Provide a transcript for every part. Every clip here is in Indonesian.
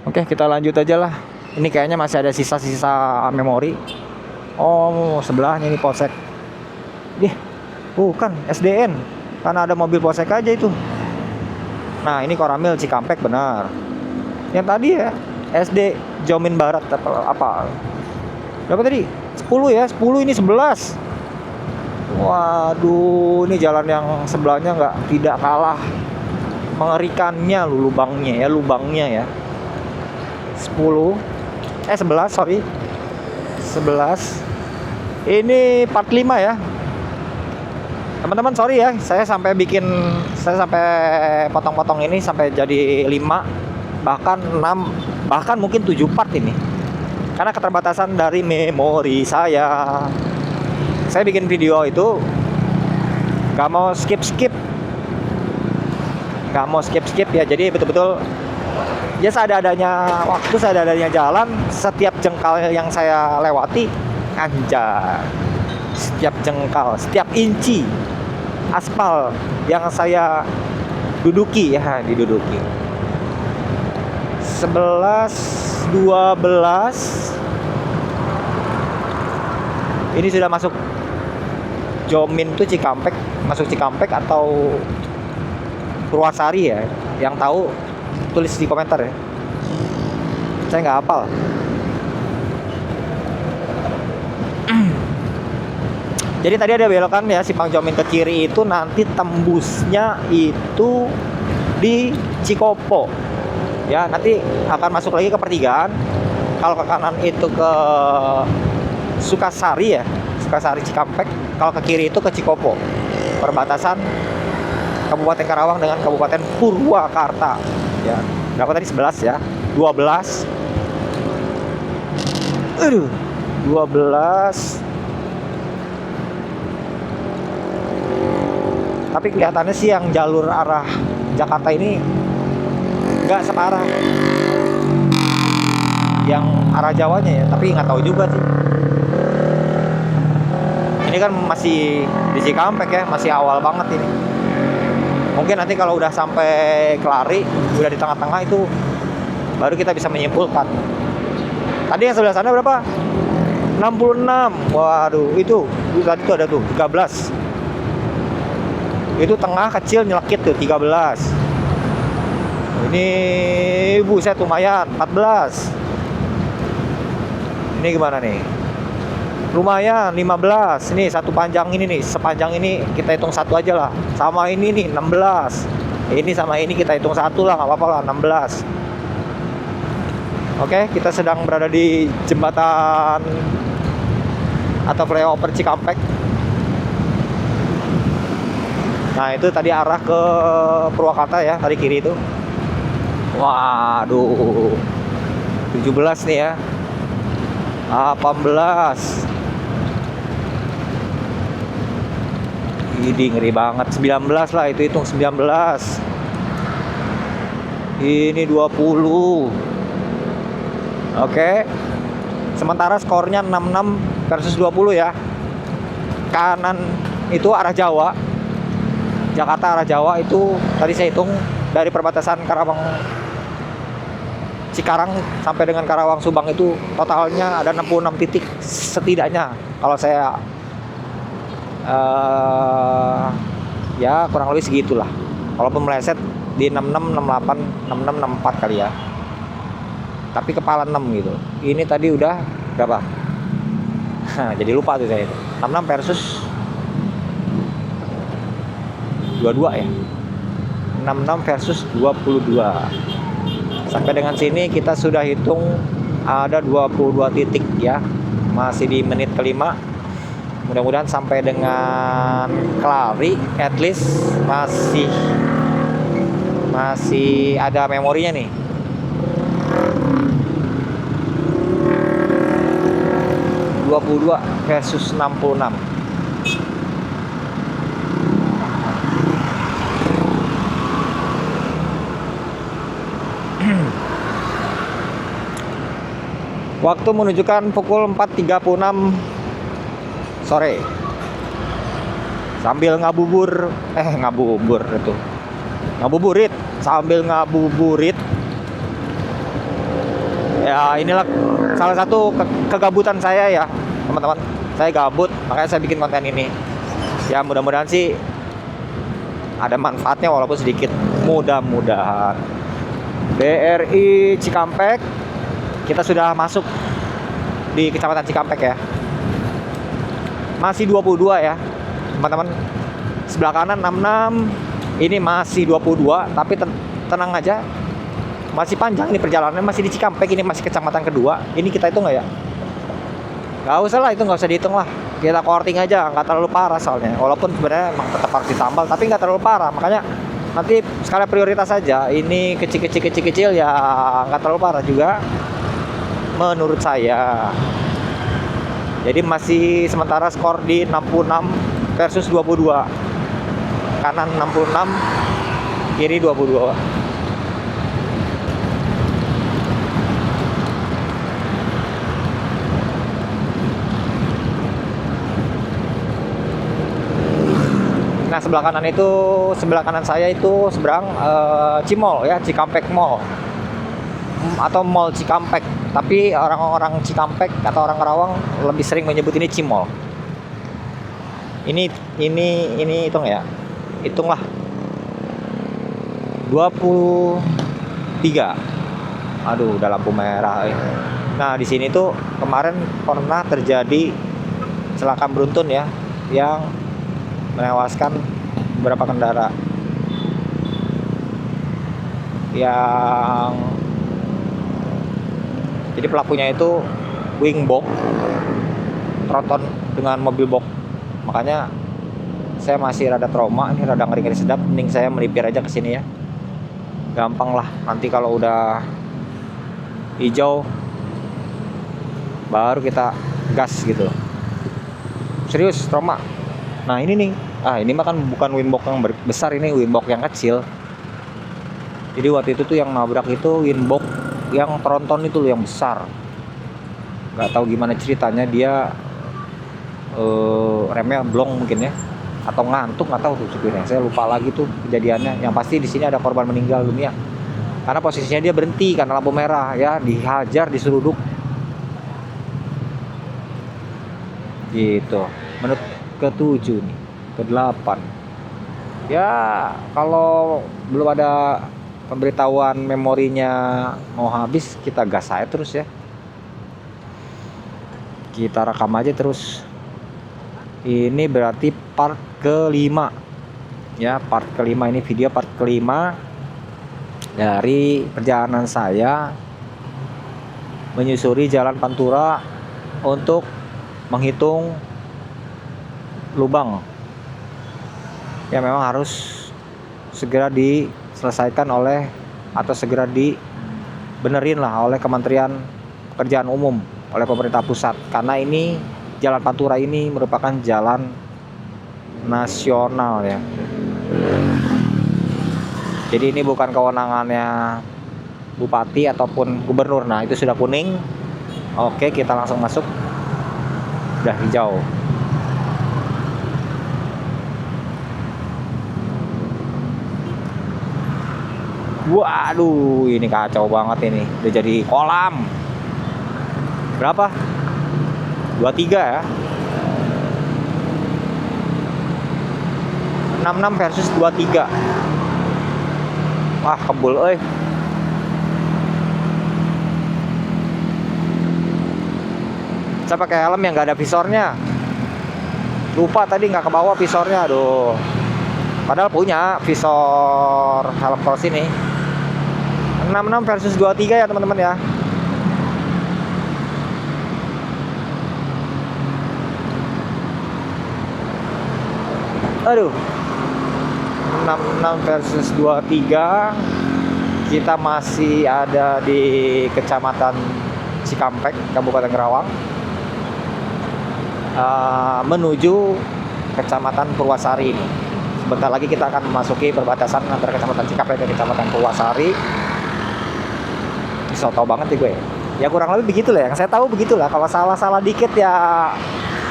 Oke, kita lanjut aja lah. Ini kayaknya masih ada sisa-sisa memori. Oh, sebelahnya ini Polsek. Ih, bukan SDN. Karena ada mobil Polsek aja itu. Nah, ini Koramil Cikampek benar. Yang tadi ya SD Jomin Barat apa? Berapa tadi? 10 ya, 10 ini 11. Waduh, ini jalan yang sebelahnya tidak kalah mengerikannya lubangnya ya. 10 11 sorry 11 ini part 5 ya teman-teman. Sorry ya, saya sampai potong-potong ini sampai jadi 5 bahkan 6 bahkan mungkin 7 part ini karena keterbatasan dari memori saya bikin video itu gak mau skip ya, jadi betul-betul ya seadanya waktu, seadanya jalan, setiap jengkal yang saya lewati, anjay, setiap jengkal, setiap inci aspal yang saya diduduki. 11, 12, ini sudah masuk Jomin tuh Cikampek, masuk Cikampek atau Purwasari ya, yang tahu tulis di komentar ya, saya nggak hafal. Jadi tadi ada belokan ya, Simpang Jomin ke kiri itu nanti tembusnya itu di Cikopo ya, nanti akan masuk lagi ke pertigaan. Kalau ke kanan itu ke Sukasari ya, Sukasari Cikampek. Kalau ke kiri itu ke Cikopo, perbatasan Kabupaten Karawang dengan Kabupaten Purwakarta ya. Berapa tadi? 11 ya, 12. 12. Tapi kelihatannya sih yang jalur arah Jakarta ini nggak separah yang arah Jawanya ya, tapi nggak tahu juga sih. Ini kan masih di Cikampek ya, masih awal banget ini. Mungkin nanti kalau udah sampai Kelari, udah di tengah-tengah itu, baru kita bisa menyimpulkan. Tadi yang sebelah sana berapa? 66. Waduh, itu tadi tuh ada tuh 13. Itu tengah kecil nyelekit tuh 13. Ini buset lumayan 14. Ini gimana nih? Lumayan 15. Ini satu panjang ini nih, sepanjang ini kita hitung satu aja lah. Sama ini nih 16. Ini sama ini kita hitung satu lah, nggak apa-apa lah, 16. Oke, kita sedang berada di jembatan atau flyover Cikampek. Nah, itu tadi arah ke Purwakarta ya, tadi kiri itu. Waduh, 17 nih ya, 18. Ini ngeri banget, 19 lah, itu hitung 19. Ini 20. Oke. Sementara skornya 66 versus 20 ya. Kanan itu arah Jawa, Jakarta arah Jawa itu tadi saya hitung dari perbatasan Karawang Cikarang sampai dengan Karawang Subang itu totalnya ada 66 titik setidaknya. Kalau saya ya kurang lebih segitulah. Walaupun meleset di 66, 68, 66, 64 kali ya. Tapi kepala 6 gitu. Ini tadi udah berapa? Jadi lupa tuh saya itu. 66 versus 22 ya. 66 versus 22. Sampai dengan sini kita sudah hitung ada 22 titik ya. Masih di menit kelima. Mudah-mudahan sampai dengan Kelari at least masih ada memorinya nih. (22 versus 66). Waktu menunjukkan pukul 4.36 sore. Sambil ngabuburit. Sambil ngabuburit Ya inilah salah satu kegabutan saya ya teman-teman. Saya gabut, makanya saya bikin konten ini. Ya mudah-mudahan sih ada manfaatnya walaupun sedikit. Mudah-mudahan. BRI Cikampek, kita sudah masuk di Kecamatan Cikampek ya. Masih 22 ya teman-teman. Sebelah kanan 66, ini masih 22, tapi tenang aja, masih panjang ini perjalanannya, masih di Cikampek, ini masih kecamatan kedua. Ini kita hitung nggak ya? Nggak usah lah, itu nggak usah dihitung lah, kita courting aja, nggak terlalu parah soalnya, walaupun sebenarnya emang tetap harus ditambal, tapi nggak terlalu parah, makanya nanti skala prioritas saja. Ini kecil ya, nggak terlalu parah juga menurut saya. Jadi masih sementara skor di 66 versus 22, kanan 66, kiri 22. Nah sebelah kanan saya itu seberang Cimol ya, Cikampek Mall atau Mall Cikampek. Tapi orang-orang Cikampek atau orang Karawang lebih sering menyebut ini Cimol. Ini hitung ya, hitunglah 23. Aduh, udah lampu merah. Nah di sini tuh kemarin pernah terjadi kecelakaan beruntun ya, yang menewaskan beberapa kendara. Yang jadi pelakunya itu wing box tronton dengan mobil box. Makanya saya masih rada trauma, ini rada ngeri-ngeri sedap. Mending saya melipir aja ke sini ya. Gampang lah, nanti kalau udah hijau baru kita gas gitu. Serius trauma. Nah ini nih, ini mah kan bukan winbox yang besar, ini winbox yang kecil. Jadi waktu itu tuh yang nabrak itu winbox yang tronton itu loh, yang besar. Gak tahu gimana ceritanya, dia remnya blong mungkin ya, atau ngantuk, nggak tahu tuh supirnya. Saya lupa lagi tuh kejadiannya. Yang pasti di sini ada korban meninggal dunia karena posisinya dia berhenti karena lampu merah ya, dihajar, diseruduk gitu. Menurut ke-7 nih, ke-8 ya, kalau belum ada pemberitahuan memorinya mau habis, kita gas aja terus ya, kita rekam aja terus. Ini berarti part ke-5 ya, part ke-5 ini video part ke-5 dari perjalanan saya menyusuri Jalan Pantura untuk menghitung lubang ya, memang harus segera diselesaikan oleh, atau segera dibenerin lah oleh Kementerian Pekerjaan Umum, oleh pemerintah pusat, karena ini Jalan Pantura ini merupakan jalan nasional ya. Jadi ini bukan kewenangannya bupati ataupun gubernur. Nah itu sudah kuning, oke kita langsung masuk. Udah hijau. Waduh, ini kacau banget ini. Udah jadi kolam. Berapa? 23 ya. 66 versus 23. Wah, kebul euy. Saya pakai helm yang nggak ada visornya. Lupa tadi nggak kebawa visornya, aduh. Padahal punya visor helm cross ini. 66 versus 23 ya teman-teman ya. Aduh. 66 versus 23. Kita masih ada di Kecamatan Cikampek, Kabupaten Karawang. Menuju Kecamatan Purwasari ini. Sebentar lagi kita akan memasuki perbatasan antara Kecamatan Cikampek dan Kecamatan Purwasari. So tau banget nih gue. Ya kurang lebih begitulah, yang saya tahu begitulah. Kalau salah-salah dikit ya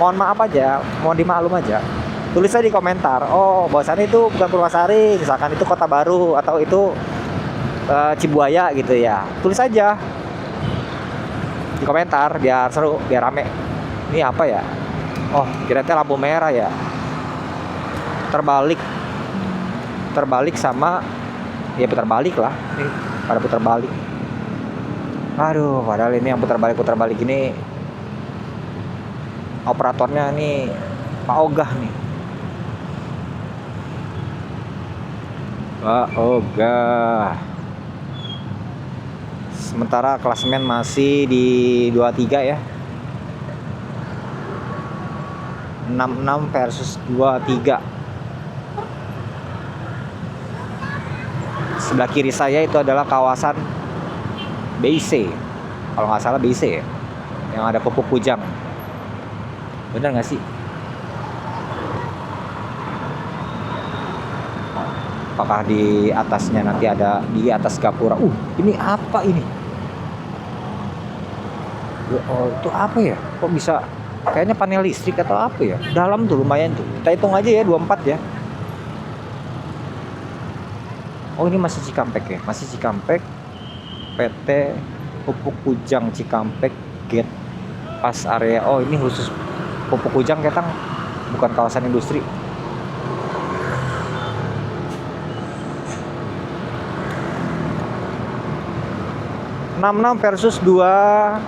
mohon maaf aja, mohon dimaklum aja. Tulis aja di komentar. Oh, bahwasannya itu bukan Purwasari, misalkan itu Kota Baru atau itu Cibuaya gitu ya. Tulis aja. di komentar biar seru, biar rame. Ini apa ya? Oh, kira-kira lampu merah ya. Terbalik sama ya, putar balik lah. Ini pada putar balik. Aduh, padahal ini yang putar balik ini operatornya nih Pak Ogah nih. Pak Ogah. Sementara klasemen masih di 23 ya. 66 versus 23. Sebelah kiri saya itu adalah kawasan BIC, kalau nggak salah BIC ya, yang ada Pupuk Kujang. Bener nggak sih? Apakah di atasnya nanti ada, di atas gapura? Ini apa ini? Oh, itu apa ya? Kok bisa? Kayaknya panel listrik atau apa ya? Dalam tuh lumayan tuh. Kita hitung aja ya, 24 ya. Oh, ini masih Cikampek ya? Masih Cikampek. PT Pupuk Kujang Cikampek Gate pas area. Oh, ini khusus Pupuk Kujang ketang, bukan kawasan industri. ...66 versus 23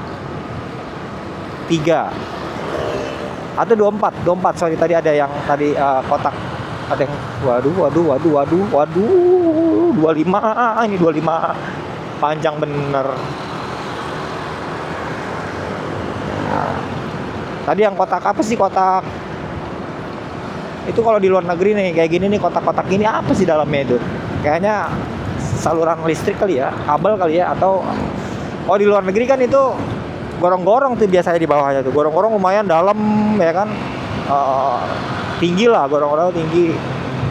atau 24, sorry, tadi ada yang tadi kotak, ada yang waduh 25, ini 25 panjang bener. Nah, tadi yang kotak apa sih, kotak itu kalau di luar negeri nih kayak gini nih, kotak-kotak gini apa sih dalamnya itu? Kayaknya saluran listrik kali ya, kabel kali ya, atau oh di luar negeri kan itu gorong-gorong tuh biasanya di bawahnya tuh. Gorong-gorong lumayan dalam ya kan, tinggi lah, gorong-gorong tinggi.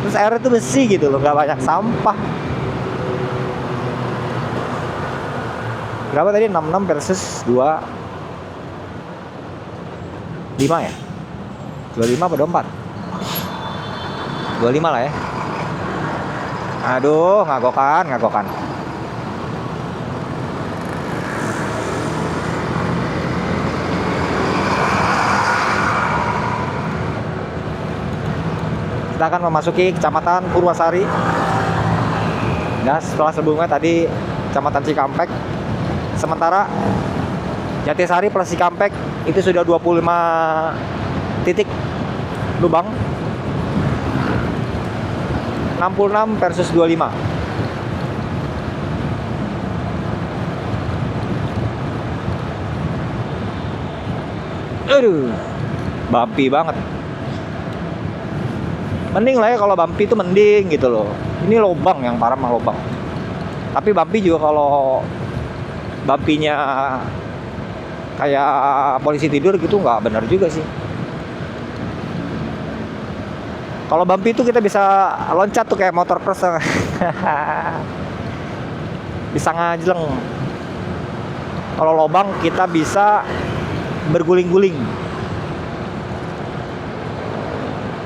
Terus airnya tuh bersih gitu loh, nggak banyak sampah. Berapa tadi? 66 versus 25 ya? 25 apa 24? 25 lah ya. Aduh, ngagokan. Kita akan memasuki Kecamatan Purwasari. Nah, setelah sebelumnya tadi Kecamatan Cikampek. Sementara Jatisari plus Cikampek itu sudah 25 titik lubang. 66 versus 25. Aduh, bumpy banget. Mending lah ya kalau bumpy itu, mending gitu loh. Ini lubang yang parah mah lubang. Tapi bumpy juga kalau bumpy-nya kayak polisi tidur gitu nggak benar juga sih. Kalau bumpy itu kita bisa loncat tuh kayak motor cross. Bisa ngajleng. Kalau lubang kita bisa berguling-guling.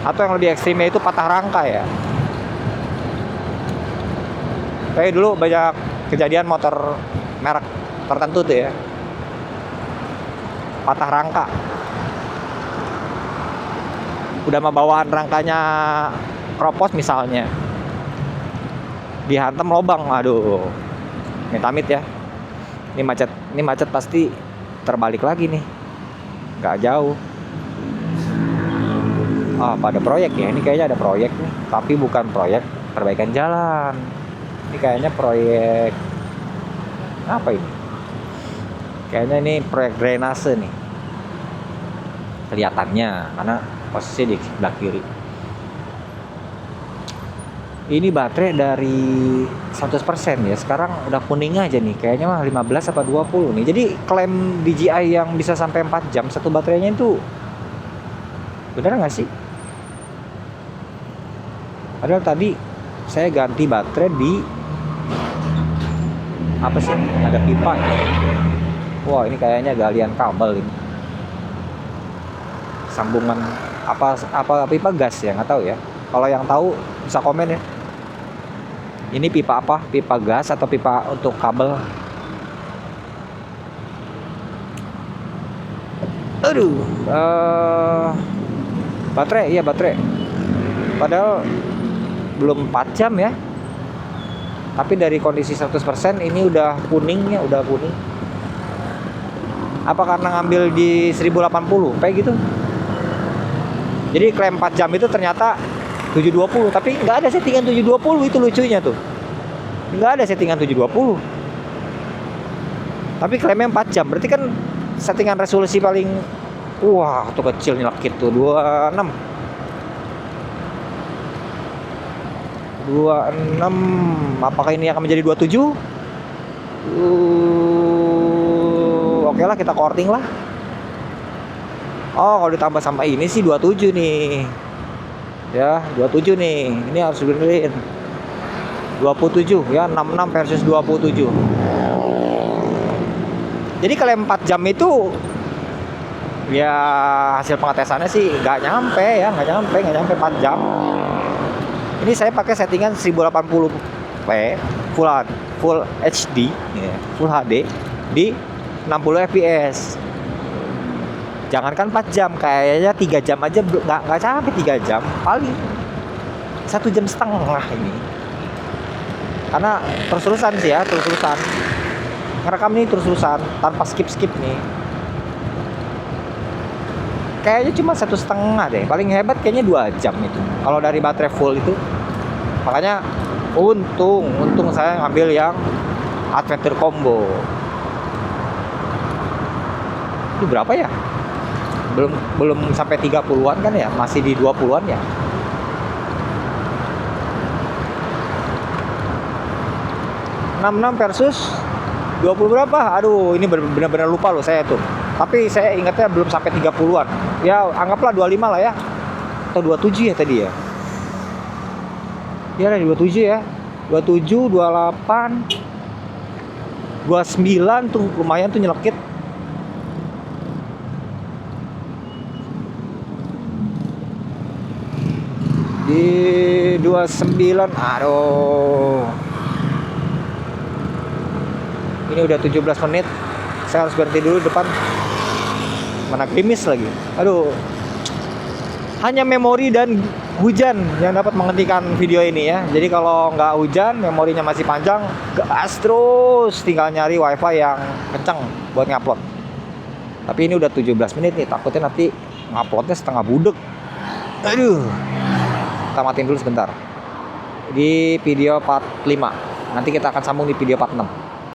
Atau yang lebih ekstrimnya itu patah rangka ya. Kayak dulu banyak kejadian motor merek tertentu tuh ya, patah rangka. Udah mah bawaan rangkanya kropos misalnya, dihantam lubang, aduh, amit-amit ya. Ini macet pasti terbalik lagi nih, nggak jauh. Pada proyek ya, ini kayaknya ada proyek nih, tapi bukan proyek perbaikan jalan. Ini kayaknya proyek apa ini? Kayaknya ini proyek drainase nih, kelihatannya karena posisi di sebelah kiri. Ini baterai dari 100% ya, sekarang udah kuning aja nih, kayaknya mah 15 apa 20 nih. Jadi klaim DJI yang bisa sampai 4 jam satu baterainya itu bener nggak sih? Padahal tadi saya ganti baterai di apa sih? Ada pipa ya. Wah, ini kayaknya galian kabel ini. Sambungan apa pipa gas ya, nggak tahu ya. Kalau yang tahu bisa komen ya. Ini pipa apa? Pipa gas atau pipa untuk kabel? Aduh, baterai, iya baterai. Padahal belum 4 jam ya. Tapi dari kondisi 100% ini udah kuningnya, udah kuning. Apa karena ngambil di 1080 kayak gitu? Jadi klaim 4 jam itu ternyata 720, tapi nggak ada settingan 720, itu lucunya tuh. Nggak ada settingan 720. Tapi klaimnya 4 jam, berarti kan settingan resolusi paling wah, tuh kecil nyelakit tuh 26. 26. Apakah ini akan menjadi 27? Oke lah, kita korting lah. Oh, kalau ditambah sama ini sih 27 nih. Ya, 27 nih. Ini harus benerin. 27 ya, 66 versus 27. Jadi kalau 4 jam itu ya hasil pengetesannya sih nggak nyampe 4 jam. Ini saya pakai settingan 1080p full HD ya, full HD di 60 fps. Jangankan 4 jam, kayaknya 3 jam aja nggak sampai 3 jam, paling 1,5 jam ini. Karena terus-terusan sih ya, terus-terusan ngerekam ini, terus-terusan tanpa skip-skip nih. Kayaknya cuma 1,5 deh, paling hebat kayaknya 2 jam itu kalau dari baterai full itu. Makanya untung saya ngambil yang Adventure Combo. Itu berapa ya? Belum sampai 30-an kan ya, masih di 20-an ya. Versus 20 berapa? Aduh, ini benar-benar lupa loh saya tuh. Tapi saya ingatnya belum sampai 30-an. Ya, anggaplah 25 lah ya. Atau 27 ya tadi ya. Ya, ada 27 ya. 27, 28, 29 tuh lumayan tuh nyelekit. Di 29, aduh. Ini udah 17 menit. Saya harus berhenti dulu depan. Mana gerimis lagi. Aduh. Hanya memori dan hujan yang dapat menghentikan video ini ya. Jadi kalau nggak hujan, memorinya masih panjang, gas terus. Tinggal nyari wifi yang kencang buat ngupload. Tapi ini udah 17 menit nih. Takutnya nanti nguploadnya setengah budek. Aduh. Kita matiin dulu sebentar. Di video part 5. Nanti kita akan sambung di video part 6.